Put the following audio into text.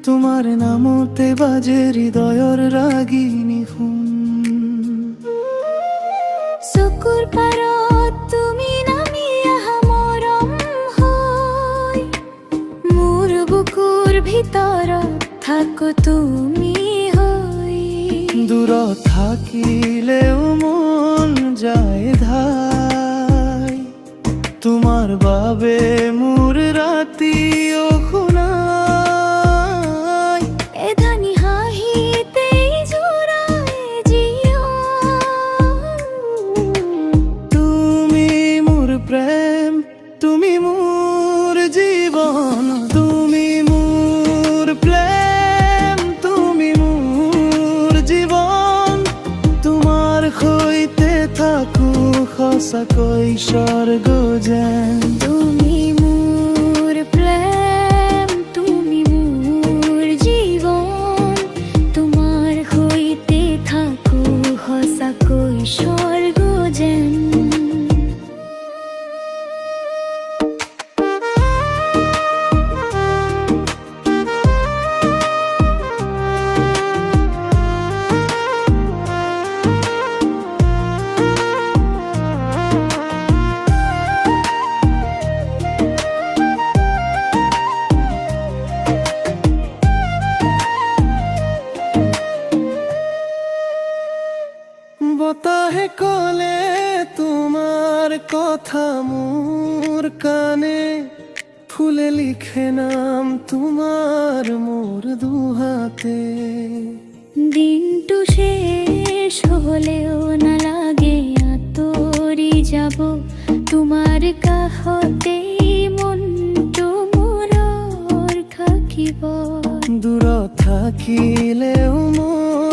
তোমার নামতে বাজে হৃদয়ৰ ৰাগিনী ফোন। চকুৰ পাৰত তুমি নামি আহা মৰম হৈ, মোৰ বুকুৰ ভিতৰত থাকো তুমি হৈ। দূৰত থাকিলেও মন যায় ধাই, তোমাৰ বাবে মোৰ ৰাতিও শুনাই। এধানি হাঁহিতেই জোড়ায় জীৱন। তুমি মোৰ প্ৰেম, তুমি মোৰ জীৱন, তুমি মোৰ প্ৰেম, তুমি মোৰ জীৱন। তোমাৰ সৈতে থাকো সঁচাকৈ স্বৰ্গ যেন। তুমি মোৰ প্ৰেম, তুমি মোৰ জীৱন, তোমাৰ সৈতে থাকো সঁচাকৈ স্বৰ্গ যেন। বতাহে কলে তোমার কথা মোর কানে, ফুলে লিখে নাম তোমার মোর দুহাতে। দিনটো শেষ হলেও নালাগে আঁতৰি যাব, তোমাৰ কাষতেই মনটো মোৰৰ থাকিব। দূৰত থাকিলেও মোৰ